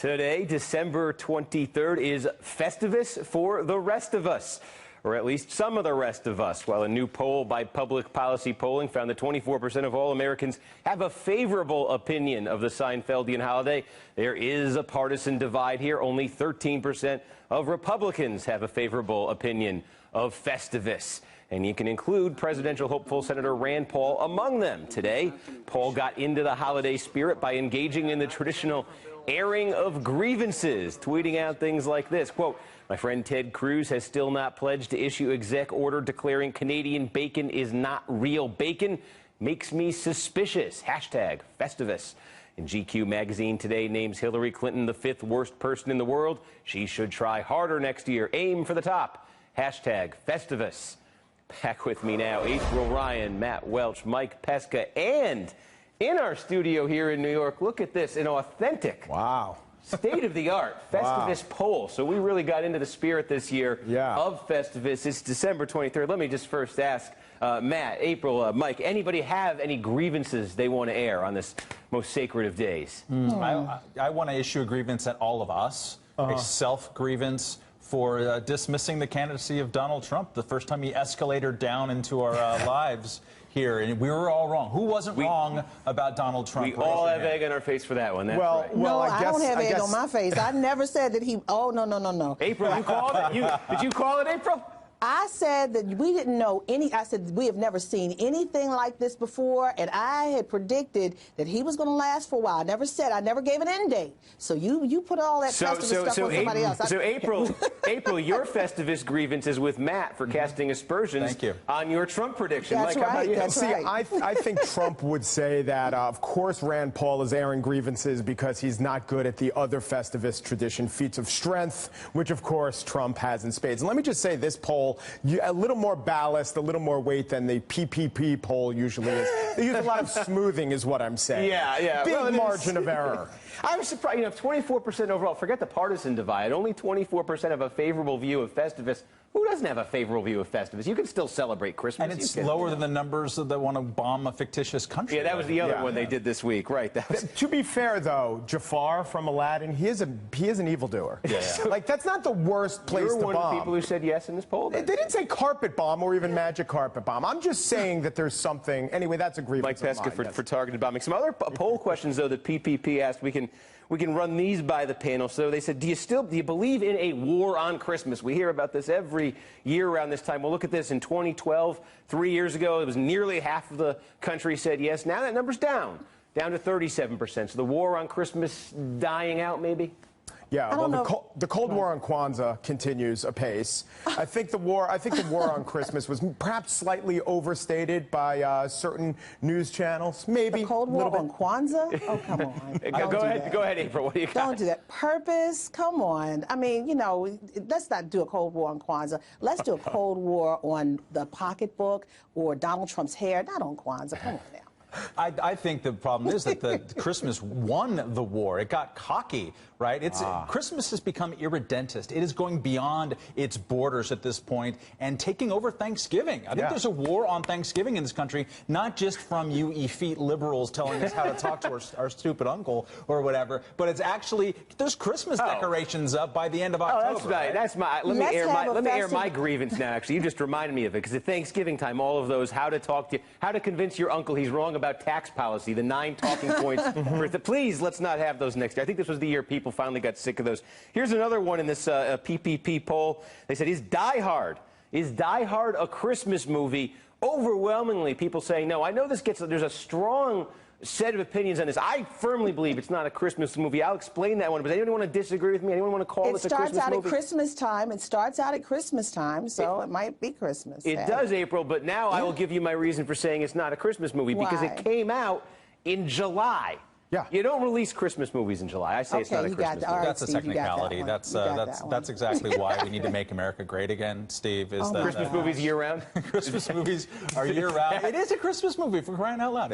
Today, December 23rd, is FestivuS for the rest of us, or at least some of the rest of us. While a new poll by Public Policy Polling found that 24% of all Americans have a favorable opinion of the Seinfeldian holiday, there is a partisan divide here. Only 13% of Republicans have a favorable opinion of FestivuS. And you can include presidential hopeful Senator Rand Paul among them. Today, Paul got into the holiday spirit by engaging in the traditional airing of grievances, tweeting out things like this, quote, "My friend Ted Cruz has still not pledged to issue exec order declaring Canadian bacon is not real bacon. Makes me suspicious. Hashtag FestivuS." And GQ magazine today names Hillary Clinton the 5th worst person in the world. She should try harder next year. Aim for the top. Hashtag FestivuS. Back with me now, April Ryan, Matt Welch, Mike Pesca, and in our studio here in New York, look at this, an authentic, state-of-the-art FestivuS poll. So we really got into the spirit this year of FestivuS. It's December 23rd. Let me just first ask Matt, April, Mike, anybody have any grievances they want to air on this most sacred of days? I want to issue a grievance at all of us, a self-grievance for dismissing the candidacy of Donald Trump the first time he escalated down into our lives here. And we were all wrong. Who wasn't wrong about Donald Trump? We all have egg on our face for that one. That's right. No, I don't have egg on my face. I never said that he... Oh, no. April, you called it? Did you call it, April? I said that we didn't know any. I said we have never seen anything like this before, and I had predicted that he was going to last for a while. I never gave an end date. So you put all that stuff on somebody else. So April, your FestivuS grievance is with Matt for casting aspersions on your Trump prediction. That's Mike, how about you? That's right. I think Trump would say that, of course, Rand Paul is airing grievances because he's not good at the other FestivuS tradition, feats of strength, which, of course, Trump has in spades. And let me just say, this poll, a little more ballast, a little more weight than the PPP poll usually is. They use a lot of smoothing, is what I'm saying. Yeah. Big margin of error. I was surprised, 24% overall. Forget the partisan divide. Only 24% have a favorable view of FestivuS. Who doesn't have a favorable view of FestivuS? You can still celebrate Christmas. And it's lower than the numbers that want to bomb a fictitious country. Yeah, that was the other one they did this week, right? To be fair, though, Jafar from Aladdin, he is an evildoer. Like, that's not the worst place to bomb. You're one of the people who said yes in this poll. They didn't say carpet bomb or even magic carpet bomb. I'm just saying that there's something. Anyway, that's a grievance. Mike Pesca for targeted bombing. Some other poll questions, though, that PPP asked. We can run these by the panel. So they said, do you believe in a war on Christmas? We hear about this every year around this time. Well, look at this. In 2012, 3 years ago, it was nearly half of the country said yes. Now that number's down to 37%. So the war on Christmas dying out, maybe? Yeah, well, the Cold War on Kwanzaa continues apace. I think the war on Christmas was perhaps slightly overstated by certain news channels. Maybe the Cold War on Kwanzaa? Oh, come on! Go ahead, April. What do you got? Don't do that. Purpose? Come on. I mean, let's not do a Cold War on Kwanzaa. Let's do a Cold War on the pocketbook or Donald Trump's hair. Not on Kwanzaa. Come on now. I think the problem is that the Christmas won the war. It got cocky, right? Christmas has become irredentist. It is going beyond its borders at this point and taking over Thanksgiving. I think there's a war on Thanksgiving in this country, not just from you effete liberals telling us how to talk to our stupid uncle or whatever, but it's actually, there's Christmas decorations up by the end of October. Oh, that's right. That's let me air my grievance now, actually. You just reminded me of it, because at Thanksgiving time, all of those, how to talk to you, how to convince your uncle he's wrong about tax policy, the 9 talking points. Please, let's not have those next year. I think this was the year people finally got sick of those. Here's another one in this PPP poll. They said, is Die Hard a Christmas movie? Overwhelmingly, people saying no. I know there's a strong set of opinions on this. I firmly believe it's not a Christmas movie. I'll explain that one. But anyone want to disagree with me? Anyone want to call this a Christmas movie? It starts out at Christmas time. It starts out at Christmas time, so it might be Christmas. It does, April, but now I will give you my reason for saying it's not a Christmas movie. Because it came out in July. Yeah. You don't release Christmas movies in July. I say it's not a Christmas movie. That's a technicality. That's exactly why we need to make America great again, Steve. Is that Christmas movies year-round? Christmas movies are year-round. It is a Christmas movie, for crying out loud.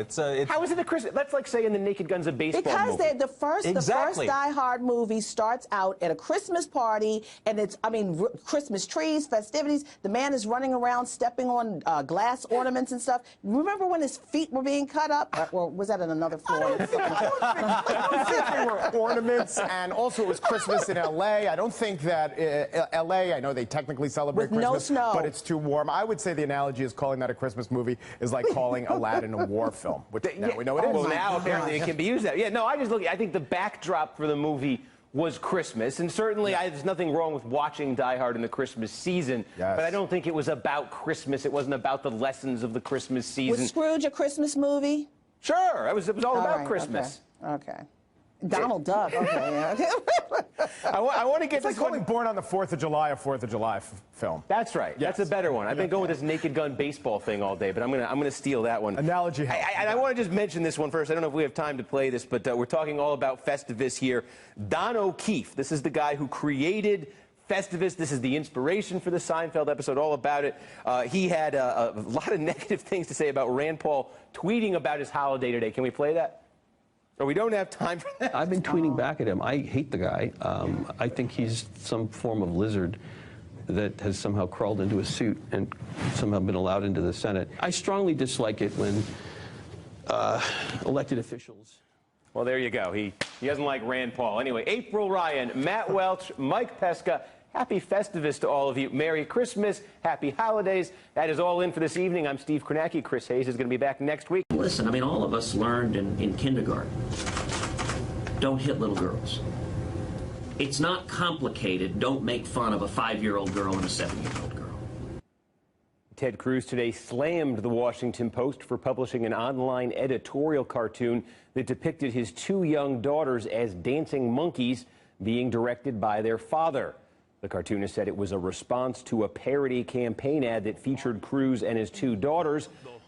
How is it a Christmas? That's like saying the Naked Gun's a baseball movie. Because the first Die Hard movie starts out at a Christmas party, and it's, Christmas trees, festivities. The man is running around, stepping on glass ornaments and stuff. Remember when his feet were being cut up? Or was that on another floor? don't think they were ornaments, and also it was Christmas in L.A. I don't think that L.A., I know they technically celebrate With Christmas, no snow. but it's too warm. I would say the analogy is calling that a Christmas movie is like calling Aladdin a war film, which now we know it is. Well, now apparently it can be used that. Yeah, no, I think the backdrop for the movie was Christmas, and certainly there's nothing wrong with watching Die Hard in the Christmas season, but I don't think it was about Christmas. It wasn't about the lessons of the Christmas season. Was Scrooge a Christmas movie? Sure, it was all about Christmas. Okay. Donald Duck. Okay. Yeah. I want to get It's like calling Born on the 4th of July a 4th of July film. That's right. Yes. That's a better one. I've been going with this Naked Gun baseball thing all day, but I'm gonna steal that one. Analogy. I want to just mention this one first. I don't know if we have time to play this, but we're talking all about FestivuS here. Don O'Keefe, this is the guy who created FestivuS. This is the inspiration for the Seinfeld episode, all about it. He had a lot of negative things to say about Rand Paul tweeting about his holiday today. Can we play that? Or we don't have time for that. I've been tweeting back at him. I hate the guy. I think he's some form of lizard that has somehow crawled into a suit and somehow been allowed into the Senate. I strongly dislike it when elected officials... Well, there you go. He doesn't like Rand Paul. Anyway, April Ryan, Matt Welch, Mike Pesca, happy FestivuS to all of you. Merry Christmas, happy holidays. That is all in for this evening. I'm Steve Kornacki. Chris Hayes is going to be back next week. Listen, I mean, all of us learned in kindergarten, don't hit little girls. It's not complicated. Don't make fun of a 5-year-old girl and a 7-year-old girl. Ted Cruz today slammed the Washington Post for publishing an online editorial cartoon that depicted his 2 young daughters as dancing monkeys being directed by their father. The cartoonist said it was a response to a parody campaign ad that featured Cruz and his 2 daughters,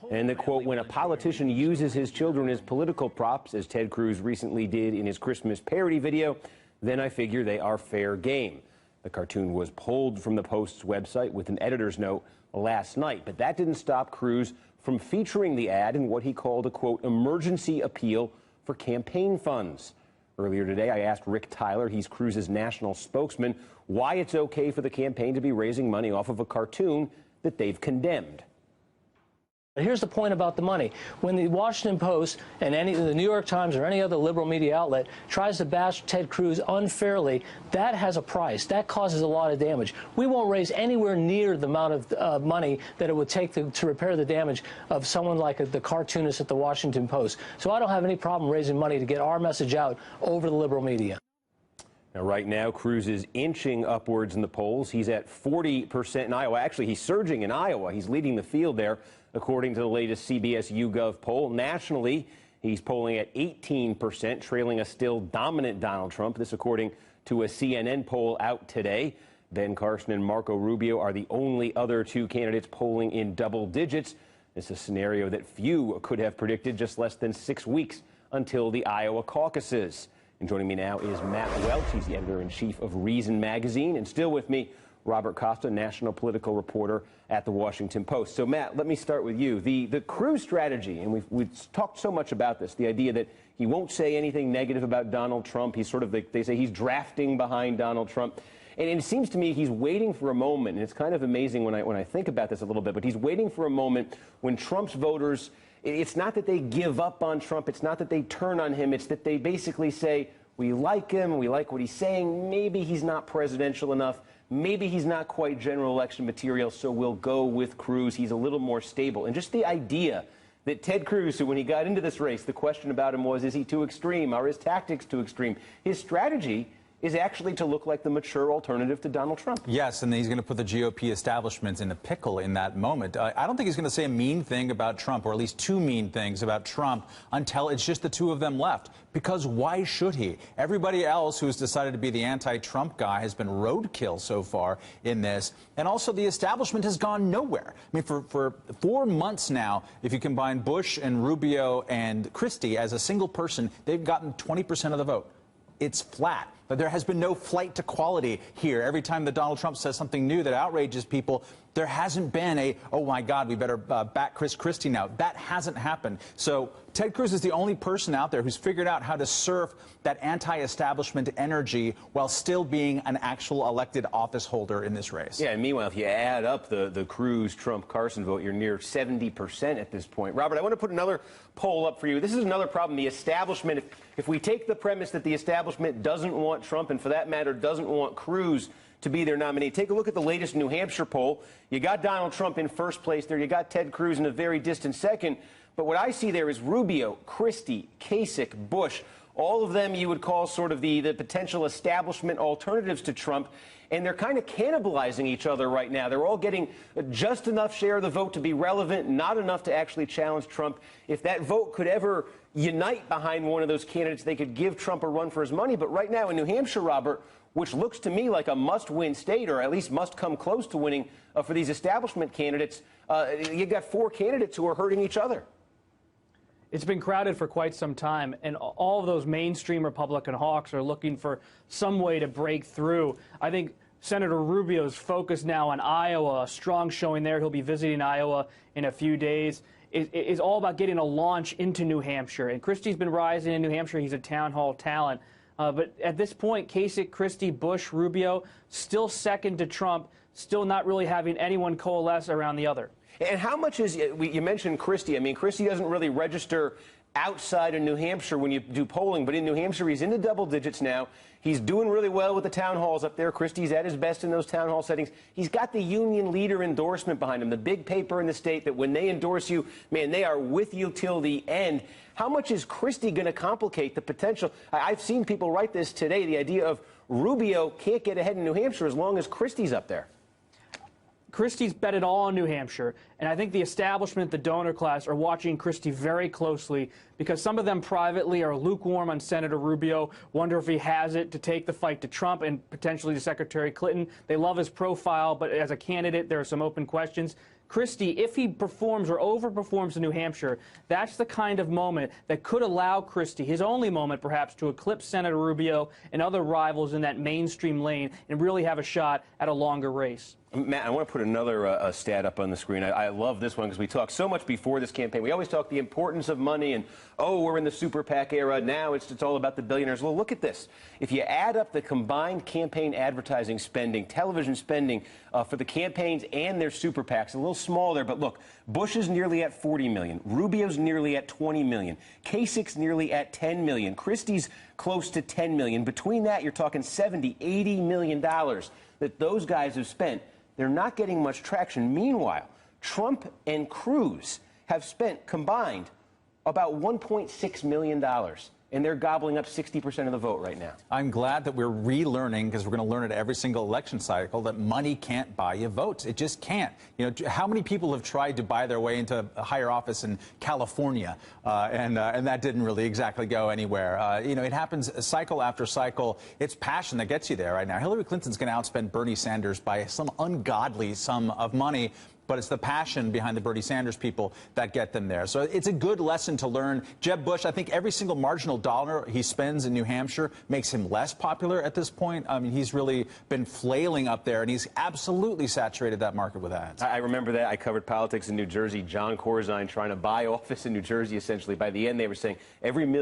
and that, quote, when a politician uses his children as political props, as Ted Cruz recently did in his Christmas parody video, then I figure they are fair game. The cartoon was pulled from the Post's website with an editor's note last night, but that didn't stop Cruz from featuring the ad in what he called a, quote, emergency appeal for campaign funds. Earlier today, I asked Rick Tyler, he's Cruz's national spokesman, why it's okay for the campaign to be raising money off of a cartoon that they've condemned. Here's the point about the money. When the Washington Post and the New York Times or any other liberal media outlet tries to bash Ted Cruz unfairly, that has a price. That causes a lot of damage. We won't raise anywhere near the amount of money that it would take to repair the damage of someone like the cartoonist at the Washington Post. So I don't have any problem raising money to get our message out over the liberal media. Now, right now, Cruz is inching upwards in the polls. He's at 40% in Iowa. Actually, he's surging in Iowa. He's leading the field there, according to the latest CBS YouGov poll. Nationally, he's polling at 18%, trailing a still dominant Donald Trump. This according to a CNN poll out today. Ben Carson and Marco Rubio are the only other 2 candidates polling in double digits. It's a scenario that few could have predicted just less than 6 weeks until the Iowa caucuses. And joining me now is Matt Welch. He's the editor-in-chief of Reason magazine. And still with me, Robert Costa, national political reporter at the Washington Post. So, Matt, let me start with you. The Cruz strategy, and we've talked so much about this, the idea that he won't say anything negative about Donald Trump. He's sort of, they say he's drafting behind Donald Trump. And it seems to me he's waiting for a moment, and it's kind of amazing when I think about this a little bit, but he's waiting for a moment when Trump's voters, it's not that they give up on Trump, it's not that they turn on him, it's that they basically say, we like him, we like what he's saying, maybe he's not presidential enough, maybe he's not quite general election material, so we'll go with Cruz. He's a little more stable. And just the idea that Ted Cruz, who when he got into this race, the question about him was, is he too extreme? Are his tactics too extreme? His strategy is actually to look like the mature alternative to Donald Trump. Yes, and he's going to put the GOP establishments in a pickle in that moment. I don't think he's going to say a mean thing about Trump, or at least 2 mean things about Trump, until it's just the 2 of them left. Because why should he? Everybody else who's decided to be the anti-Trump guy has been roadkill so far in this. And also the establishment has gone nowhere. I mean, for 4 months now, if you combine Bush and Rubio and Christie as a single person, they've gotten 20% of the vote. It's flat. But there has been no flight to quality here. Every time that Donald Trump says something new that outrages people, There hasn't been a, oh my God, we better back Chris Christie now. That hasn't happened. So Ted Cruz is the only person out there who's figured out how to surf that anti-establishment energy while still being an actual elected office holder in this race. Yeah, and meanwhile, if you add up the Cruz, Trump, Carson vote, you're near 70% at this point. Robert, I want to put another poll up for you. This is another problem. The establishment, if we take the premise that the establishment doesn't want Trump and, for that matter, doesn't want Cruz to be their nominee. Take a look at the latest New Hampshire poll. You got Donald Trump in first place there. You got Ted Cruz in a very distant second. But what I see there is Rubio, Christie, Kasich, Bush. All of them you would call sort of the potential establishment alternatives to Trump. And they're kind of cannibalizing each other right now. They're all getting just enough share of the vote to be relevant, not enough to actually challenge Trump. If that vote could ever unite behind one of those candidates, they could give Trump a run for his money. But right now in New Hampshire, Robert, which looks to me like a must-win state, or at least must come close to winning for these establishment candidates, you got four candidates who are hurting each other. It's been crowded for quite some time, and all of those mainstream Republican hawks are looking for some way to break through. I think Senator Rubio's focus now on Iowa, a strong showing there. He'll be visiting Iowa in a few days. Is all about getting a launch into New Hampshire. And Christie's been rising in New Hampshire. He's a town hall talent. But at this point, Kasich, Christie, Bush, Rubio, still second to Trump, still not really having anyone coalesce around the other. And how much is, you mentioned Christie. I mean, Christie doesn't really register outside of New Hampshire when you do polling, but in New Hampshire, he's in the double digits now. He's doing really well with the town halls up there. Christie's at his best in those town hall settings. He's got the union leader endorsement behind him, the big paper in the state that when they endorse you, man, they are with you till the end. How much is Christie going to complicate the potential? I've seen people write this today, the idea of Rubio can't get ahead in New Hampshire as long as Christie's up there. Christie's bet it all on New Hampshire, and I think the establishment, the donor class, are watching Christie very closely because some of them privately are lukewarm on Senator Rubio, wonder if he has it to take the fight to Trump and potentially to Secretary Clinton. They love his profile, but as a candidate, there are some open questions. Christie, if he performs or overperforms in New Hampshire, that's the kind of moment that could allow Christie, his only moment perhaps, to eclipse Senator Rubio and other rivals in that mainstream lane and really have a shot at a longer race. Matt, I want to put another stat up on the screen. I love this one because we talked so much before this campaign. We always talk the importance of money and, oh, we're in the super PAC era. Now it's all about the billionaires. Well, look at this. If you add up the combined campaign advertising spending, television spending for the campaigns and their super PACs, a little small there, but look, Bush is nearly at $40 million. Rubio's nearly at $20 million. Kasich's nearly at $10 million. Christie's close to $10 million. Between that, you're talking $70, $80 million that those guys have spent. They're not getting much traction. Meanwhile, Trump and Cruz have spent combined about $1.6 million, and they're gobbling up 60% of the vote right now. I'm glad that we're relearning, because we're going to learn it every single election cycle, that money can't buy you votes. It just can't. You know, how many people have tried to buy their way into a higher office in California, and that didn't really exactly go anywhere. You know, it happens cycle after cycle. It's passion that gets you there right now. Hillary Clinton's going to outspend Bernie Sanders by some ungodly sum of money, but it's the passion behind the Bernie Sanders people that get them there. So it's a good lesson to learn. Jeb Bush, I think every single marginal dollar he spends in New Hampshire makes him less popular at this point. I mean, he's really been flailing up there, and he's absolutely saturated that market with ads. I remember that. I covered politics in New Jersey. John Corzine trying to buy office in New Jersey, essentially. By the end, they were saying every million